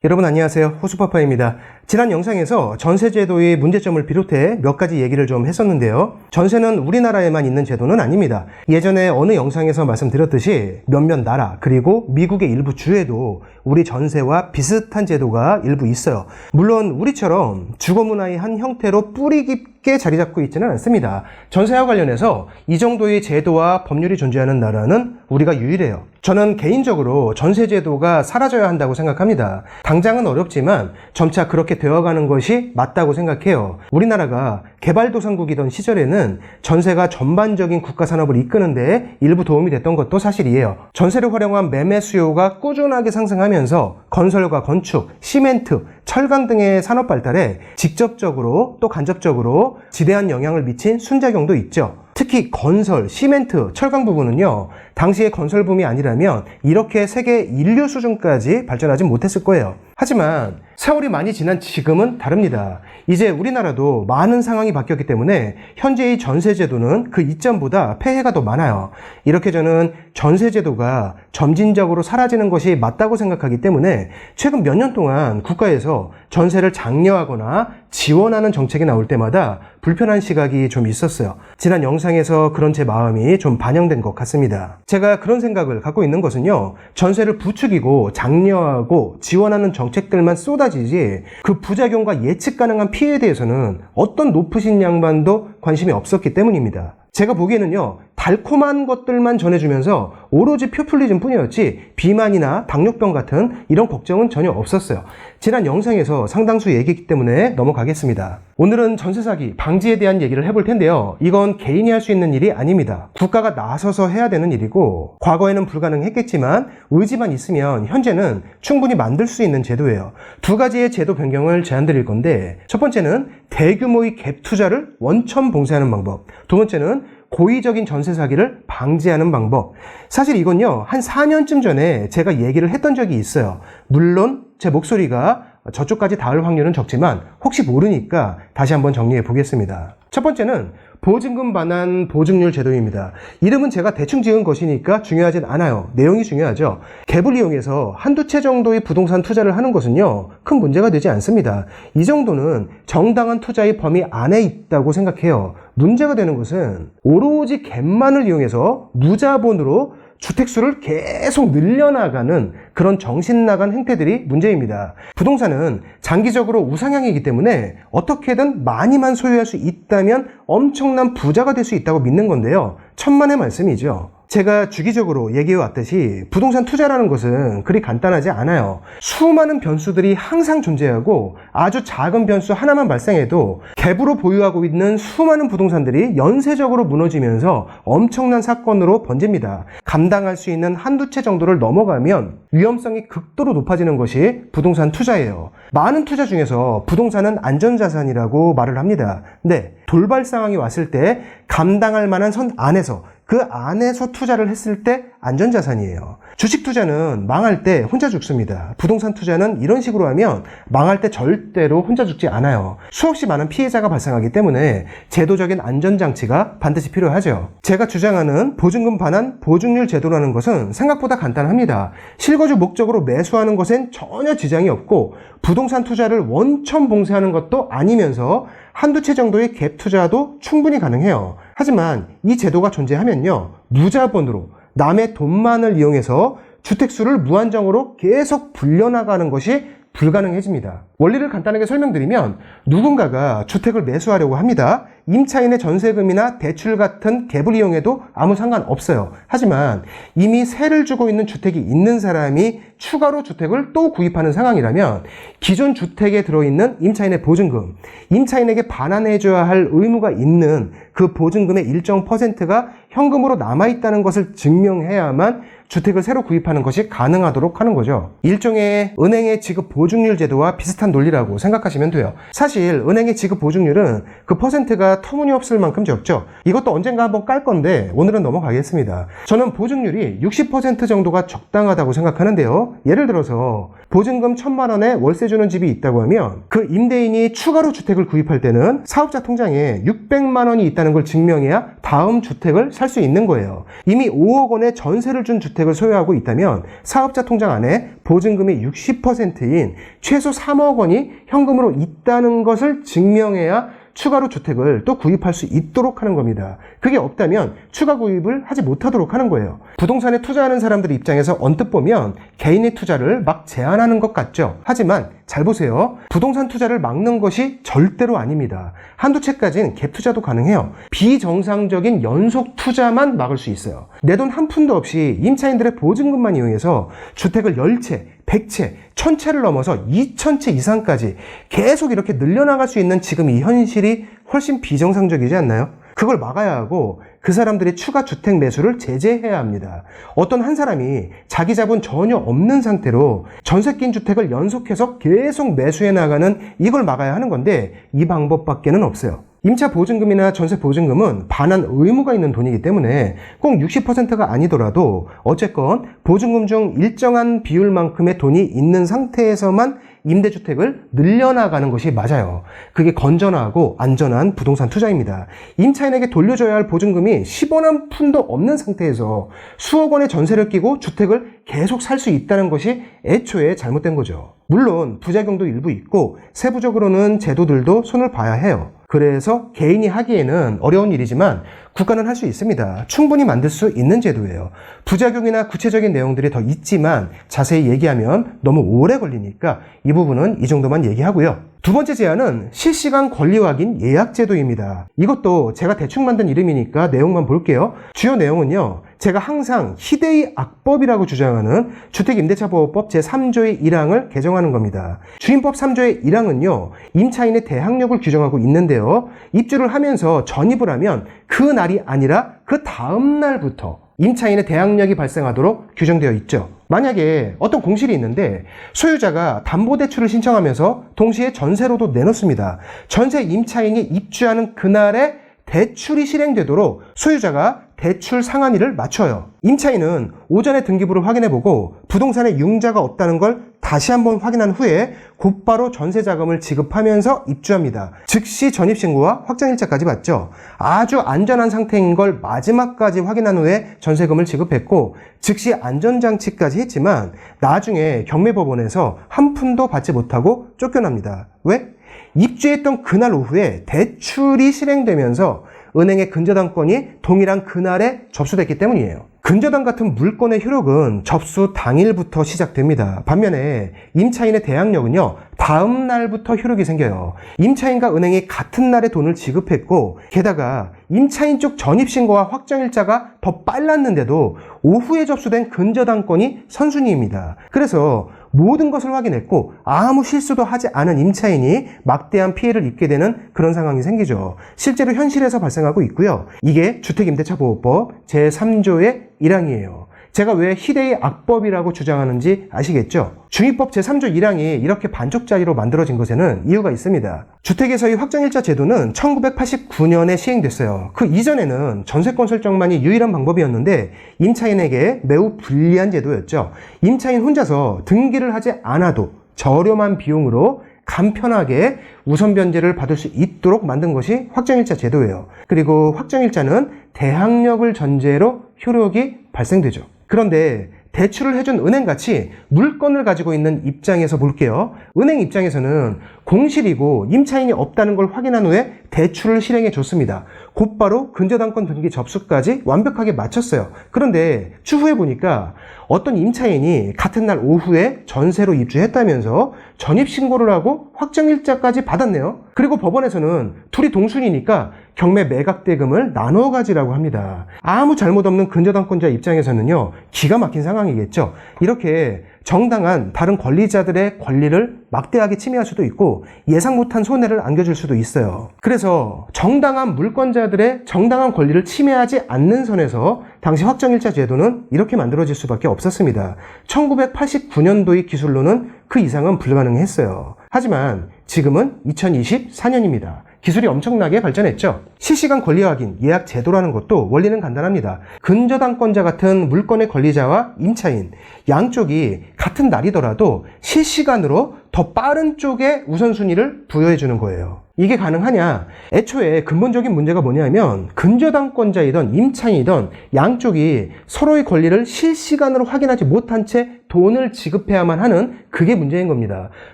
여러분 안녕하세요. 호수파파입니다. 지난 영상에서 전세제도의 문제점을 비롯해 몇 가지 얘기를 좀 했었는데요. 전세는 우리나라에만 있는 제도는 아닙니다. 예전에 어느 영상에서 말씀드렸듯이 몇몇 나라 그리고 미국의 일부 주에도 우리 전세와 비슷한 제도가 일부 있어요. 물론 우리처럼 주거문화의 한 형태로 뿌리 깊게 자리 잡고 있지는 않습니다. 전세와 관련해서 이 정도의 제도와 법률이 존재하는 나라는 우리가 유일해요. 저는 개인적으로 전세제도가 사라져야 한다고 생각합니다. 당장은 어렵지만 점차 그렇게 되어가는 것이 맞다고 생각해요. 우리나라가 개발도상국이던 시절에는 전세가 전반적인 국가산업을 이끄는 데 일부 도움이 됐던 것도 사실이에요. 전세를 활용한 매매 수요가 꾸준하게 상승하면서 건설과 건축, 시멘트, 철강 등의 산업 발달에 직접적으로 또 간접적으로 지대한 영향을 미친 순작용도 있죠. 특히 건설, 시멘트, 철강 부분은요, 당시의 건설붐이 아니라면 이렇게 세계 인류 수준까지 발전하지 못했을 거예요. 하지만 세월이 많이 지난 지금은 다릅니다. 이제 우리나라도 많은 상황이 바뀌었기 때문에 현재의 전세제도는 그 이전보다 폐해가 더 많아요. 이렇게 저는 전세제도가 점진적으로 사라지는 것이 맞다고 생각하기 때문에 최근 몇 년 동안 국가에서 전세를 장려하거나 지원하는 정책이 나올 때마다 불편한 시각이 좀 있었어요. 지난 영상에서 그런 제 마음이 좀 반영된 것 같습니다. 제가 그런 생각을 갖고 있는 것은요, 전세를 부추기고 장려하고 지원하는 정책들만 쏟아지지 그 부작용과 예측 가능한 피해에 대해서는 어떤 높으신 양반도 관심이 없었기 때문입니다. 제가 보기에는요, 달콤한 것들만 전해주면서 오로지 표퓰리즘 뿐이었지 비만이나 당뇨병 같은 이런 걱정은 전혀 없었어요. 지난 영상에서 상당수 얘기했기 때문에 넘어가겠습니다. 오늘은 전세 사기 방지에 대한 얘기를 해볼 텐데요. 이건 개인이 할 수 있는 일이 아닙니다. 국가가 나서서 해야 되는 일이고, 과거에는 불가능했겠지만 의지만 있으면 현재는 충분히 만들 수 있는 제도예요. 두 가지의 제도 변경을 제안드릴 건데, 첫 번째는 대규모의 갭 투자를 원천 봉쇄하는 방법, 두 번째는 고의적인 전세 사기를 방지하는 방법. 사실 이건요, 한 4년쯤 전에 제가 얘기를 했던 적이 있어요. 물론 제 목소리가 저쪽까지 닿을 확률은 적지만 혹시 모르니까 다시 한번 정리해 보겠습니다. 첫 번째는 보증금 반환 보증률 제도입니다. 이름은 제가 대충 지은 것이니까 중요하진 않아요. 내용이 중요하죠. 갭을 이용해서 한두 채 정도의 부동산 투자를 하는 것은요, 큰 문제가 되지 않습니다. 이 정도는 정당한 투자의 범위 안에 있다고 생각해요. 문제가 되는 것은 오로지 갭만을 이용해서 무자본으로 주택수를 계속 늘려나가는 그런 정신나간 행태들이 문제입니다. 부동산은 장기적으로 우상향이기 때문에 어떻게든 많이만 소유할 수 있다면 엄청난 부자가 될 수 있다고 믿는 건데요. 천만의 말씀이죠. 제가 주기적으로 얘기해왔듯이 부동산 투자라는 것은 그리 간단하지 않아요. 수많은 변수들이 항상 존재하고 아주 작은 변수 하나만 발생해도 갭으로 보유하고 있는 수많은 부동산들이 연쇄적으로 무너지면서 엄청난 사건으로 번집니다. 감당할 수 있는 한두 채 정도를 넘어가면 위험성이 극도로 높아지는 것이 부동산 투자예요. 많은 투자 중에서 부동산은 안전자산이라고 말을 합니다. 근데 돌발 상황이 왔을 때 감당할 만한 선 안에서 그 안에서 투자를 했을 때 안전자산이에요. 주식 투자는 망할 때 혼자 죽습니다. 부동산 투자는 이런 식으로 하면 망할 때 절대로 혼자 죽지 않아요. 수없이 많은 피해자가 발생하기 때문에 제도적인 안전장치가 반드시 필요하죠. 제가 주장하는 보증금 반환 보증률 제도라는 것은 생각보다 간단합니다. 실거주 목적으로 매수하는 것엔 전혀 지장이 없고 부동산 투자를 원천 봉쇄하는 것도 아니면서 한두 채 정도의 갭 투자도 충분히 가능해요. 하지만 이 제도가 존재하면요, 무자본으로 남의 돈만을 이용해서 주택수를 무한정으로 계속 불려나가는 것이 불가능해집니다. 원리를 간단하게 설명드리면 누군가가 주택을 매수하려고 합니다. 임차인의 전세금이나 대출 같은 갭을 이용해도 아무 상관없어요. 하지만 이미 세를 주고 있는 주택이 있는 사람이 추가로 주택을 또 구입하는 상황이라면 기존 주택에 들어있는 임차인의 보증금, 임차인에게 반환해줘야 할 의무가 있는 그 보증금의 일정 퍼센트가 현금으로 남아있다는 것을 증명해야만 주택을 새로 구입하는 것이 가능하도록 하는 거죠. 일종의 은행의 지급 보증률 제도와 비슷한 논리라고 생각하시면 돼요. 사실 은행의 지급 보증률은 그 퍼센트가 터무니없을 만큼 적죠. 이것도 언젠가 한번 깔 건데 오늘은 넘어가겠습니다. 저는 보증률이 60% 정도가 적당하다고 생각하는데요. 예를 들어서 보증금 1,000만 원에 월세 주는 집이 있다고 하면 그 임대인이 추가로 주택을 구입할 때는 사업자 통장에 600만 원이 있다는 걸 증명해야 다음 주택을 살 수 있는 거예요. 이미 5억 원의 전세를 준 주택 주택을 소유하고 있다면 사업자 통장 안에 보증금이 60%인 최소 3억 원이 현금으로 있다는 것을 증명해야 추가로 주택을 또 구입할 수 있도록 하는 겁니다. 그게 없다면 추가 구입을 하지 못하도록 하는 거예요. 부동산에 투자하는 사람들 입장에서 언뜻 보면 개인의 투자를 막 제한하는 것 같죠. 하지만 잘 보세요. 부동산 투자를 막는 것이 절대로 아닙니다. 한두 채까지는 갭 투자도 가능해요. 비정상적인 연속 투자만 막을 수 있어요. 내 돈 한 푼도 없이 임차인들의 보증금만 이용해서 주택을 10채, 100채, 1000채를 넘어서 2000채 이상까지 계속 이렇게 늘려나갈 수 있는 지금 이 현실이 훨씬 비정상적이지 않나요? 그걸 막아야 하고 그 사람들의 추가 주택 매수를 제재해야 합니다. 어떤 한 사람이 자기 자본 전혀 없는 상태로 전세 낀 주택을 연속해서 계속 매수해 나가는 이걸 막아야 하는 건데 이 방법밖에는 없어요. 임차 보증금이나 전세 보증금은 반환 의무가 있는 돈이기 때문에 꼭 60%가 아니더라도 어쨌건 보증금 중 일정한 비율만큼의 돈이 있는 상태에서만 임대주택을 늘려나가는 것이 맞아요. 그게 건전하고 안전한 부동산 투자입니다. 임차인에게 돌려줘야 할 보증금이 10원 한 푼도 없는 상태에서 수억 원의 전세를 끼고 주택을 계속 살 수 있다는 것이 애초에 잘못된 거죠. 물론 부작용도 일부 있고 세부적으로는 제도들도 손을 봐야 해요. 그래서 개인이 하기에는 어려운 일이지만 국가는 할 수 있습니다. 충분히 만들 수 있는 제도예요. 부작용이나 구체적인 내용들이 더 있지만 자세히 얘기하면 너무 오래 걸리니까 이 부분은 이 정도만 얘기하고요. 두 번째 제안은 실시간 권리 확인 예약 제도입니다. 이것도 제가 대충 만든 이름이니까 내용만 볼게요. 주요 내용은요. 제가 항상 희대의 악법이라고 주장하는 주택임대차보호법 제3조의 1항을 개정하는 겁니다. 주임법 3조의 1항은요. 임차인의 대항력을 규정하고 있는데요. 입주를 하면서 전입을 하면 그 날이 아니라 그 다음 날부터 임차인의 대항력이 발생하도록 규정되어 있죠. 만약에 어떤 공실이 있는데 소유자가 담보대출을 신청하면서 동시에 전세로도 내놓습니다. 전세 임차인이 입주하는 그날에 대출이 실행되도록 소유자가 대출 상한위를 맞춰요. 임차인은 오전에 등기부를 확인해보고 부동산에 융자가 없다는 걸 다시 한번 확인한 후에 곧바로 전세 자금을 지급하면서 입주합니다. 즉시 전입신고와 확정일자까지 받죠. 아주 안전한 상태인 걸 마지막까지 확인한 후에 전세금을 지급했고 즉시 안전장치까지 했지만 나중에 경매법원에서 한 푼도 받지 못하고 쫓겨납니다. 왜? 입주했던 그날 오후에 대출이 실행되면서 은행의 근저당권이 동일한 그날에 접수됐기 때문이에요. 근저당 같은 물건의 효력은 접수 당일부터 시작됩니다. 반면에 임차인의 대항력은요, 다음 날부터 효력이 생겨요. 임차인과 은행이 같은 날에 돈을 지급했고 게다가 임차인 쪽 전입신고와 확정일자가 더 빨랐는데도 오후에 접수된 근저당권이 선순위입니다. 그래서 모든 것을 확인했고 아무 실수도 하지 않은 임차인이 막대한 피해를 입게 되는 그런 상황이 생기죠. 실제로 현실에서 발생하고 있고요. 이게 주택임대차보호법 제3조의 1항이에요. 제가 왜 희대의 악법이라고 주장하는지 아시겠죠? 중위법 제3조 1항이 이렇게 반쪽짜리로 만들어진 것에는 이유가 있습니다. 주택에서의 확정일자 제도는 1989년에 시행됐어요. 그 이전에는 전세권 설정만이 유일한 방법이었는데 임차인에게 매우 불리한 제도였죠. 임차인 혼자서 등기를 하지 않아도 저렴한 비용으로 간편하게 우선 변제를 받을 수 있도록 만든 것이 확정일자 제도예요. 그리고 확정일자는 대항력을 전제로 효력이 발생되죠. 그런데 대출을 해준 은행같이 물건을 가지고 있는 입장에서 볼게요. 은행 입장에서는 공실이고 임차인이 없다는 걸 확인한 후에 대출을 실행해 줬습니다. 곧바로 근저당권 등기 접수까지 완벽하게 마쳤어요. 그런데 추후에 보니까 어떤 임차인이 같은 날 오후에 전세로 입주했다면서 전입신고를 하고 확정일자까지 받았네요. 그리고 법원에서는 둘이 동순이니까 경매 매각대금을 나눠 가지라고 합니다. 아무 잘못 없는 근저당권자 입장에서는요, 기가 막힌 상황이겠죠. 이렇게 정당한 다른 권리자들의 권리를 막대하게 침해할 수도 있고 예상 못한 손해를 안겨줄 수도 있어요. 그래서 정당한 물권자들의 정당한 권리를 침해하지 않는 선에서 당시 확정일자 제도는 이렇게 만들어질 수밖에 없었습니다. 1989년도의 기술로는 그 이상은 불가능했어요. 하지만 지금은 2024년입니다. 기술이 엄청나게 발전했죠. 실시간 권리 확인, 예약 제도라는 것도 원리는 간단합니다. 근저당권자 같은 물건의 권리자와 임차인 양쪽이 같은 날이더라도 실시간으로 더 빠른 쪽에 우선순위를 부여해 주는 거예요. 이게 가능하냐? 애초에 근본적인 문제가 뭐냐면 근저당권자이던 임차인이던 양쪽이 서로의 권리를 실시간으로 확인하지 못한 채 돈을 지급해야만 하는 그게 문제인 겁니다.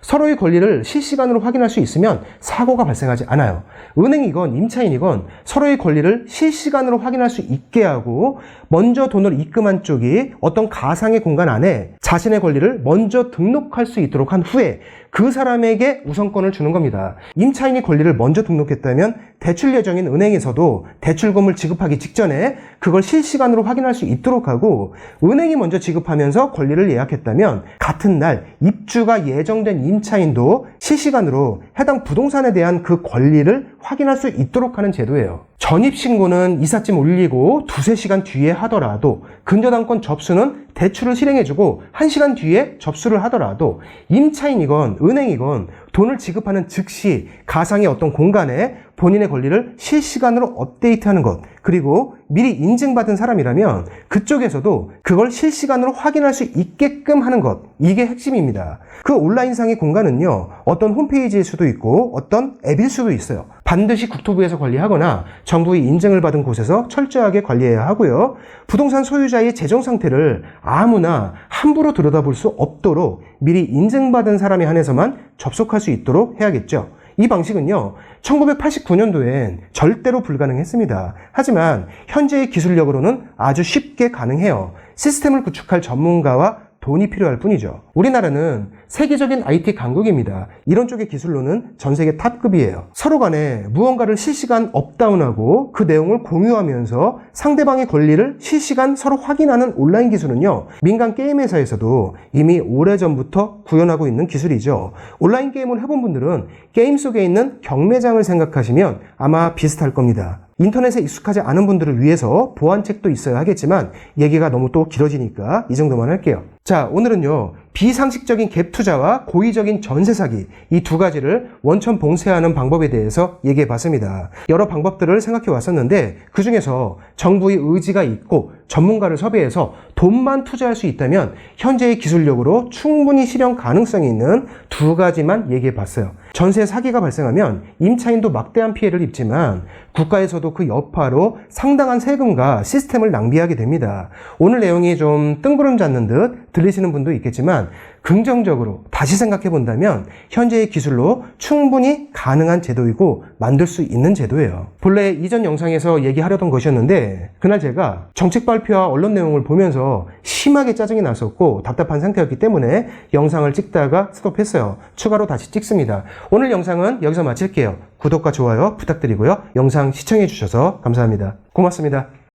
서로의 권리를 실시간으로 확인할 수 있으면 사고가 발생하지 않아요. 은행이건 임차인이건 서로의 권리를 실시간으로 확인할 수 있게 하고 먼저 돈을 입금한 쪽이 어떤 가상의 공간 안에 자신의 권리를 먼저 등록할 수 있도록 한 후에 그 사람에게 우선권을 주는 겁니다. 임차인이 권리를 먼저 등록했다면 대출 예정인 은행에서도 대출금을 지급하기 직전에 그걸 실시간으로 확인할 수 있도록 하고, 은행이 먼저 지급하면서 권리를 예약했다면 같은 날 입주가 예정된 임차인도 실시간으로 해당 부동산에 대한 그 권리를 확인할 수 있도록 하는 제도예요. 전입신고는 이삿짐 올리고 2-3시간 뒤에 하더라도, 근저당권 접수는 대출을 실행해주고 1시간 뒤에 접수를 하더라도, 임차인이건 은행이건 돈을 지급하는 즉시 가상의 어떤 공간에 본인의 권리를 실시간으로 업데이트하는 것, 그리고 미리 인증받은 사람이라면 그쪽에서도 그걸 실시간으로 확인할 수 있게끔 하는 것, 이게 핵심입니다. 그 온라인상의 공간은요, 어떤 홈페이지일 수도 있고 어떤 앱일 수도 있어요. 반드시 국토부에서 관리하거나 정부의 인증을 받은 곳에서 철저하게 관리해야 하고요. 부동산 소유자의 재정 상태를 아무나 함부로 들여다볼 수 없도록 미리 인증받은 사람에 한해서만 접속할 수 있도록 해야겠죠. 이 방식은요, 1989년도엔 절대로 불가능했습니다. 하지만 현재의 기술력으로는 아주 쉽게 가능해요. 시스템을 구축할 전문가와 돈이 필요할 뿐이죠. 우리나라는 세계적인 IT 강국입니다. 이런 쪽의 기술로는 전 세계 탑급이에요. 서로 간에 무언가를 실시간 업다운하고 그 내용을 공유하면서 상대방의 권리를 실시간 서로 확인하는 온라인 기술은요, 민간 게임 회사에서도 이미 오래전부터 구현하고 있는 기술이죠. 온라인 게임을 해본 분들은 게임 속에 있는 경매장을 생각하시면 아마 비슷할 겁니다. 인터넷에 익숙하지 않은 분들을 위해서 보안책도 있어야 하겠지만 얘기가 너무 또 길어지니까 이 정도만 할게요. 자, 오늘은요, 비상식적인 갭 투자와 고의적인 전세 사기, 이 두 가지를 원천 봉쇄하는 방법에 대해서 얘기해 봤습니다. 여러 방법들을 생각해 왔었는데 그 중에서 정부의 의지가 있고 전문가를 섭외해서 돈만 투자할 수 있다면 현재의 기술력으로 충분히 실현 가능성이 있는 두 가지만 얘기해 봤어요. 전세 사기가 발생하면 임차인도 막대한 피해를 입지만 국가에서도 그 여파로 상당한 세금과 시스템을 낭비하게 됩니다. 오늘 내용이 좀 뜬구름 잡는 듯 들리시는 분도 있겠지만 긍정적으로 다시 생각해 본다면 현재의 기술로 충분히 가능한 제도이고 만들 수 있는 제도예요. 본래 이전 영상에서 얘기하려던 것이었는데 그날 제가 정책 발표와 언론 내용을 보면서 심하게 짜증이 났었고 답답한 상태였기 때문에 영상을 찍다가 스톱했어요. 추가로 다시 찍습니다. 오늘 영상은 여기서 마칠게요. 구독과 좋아요 부탁드리고요. 영상 시청해 주셔서 감사합니다. 고맙습니다.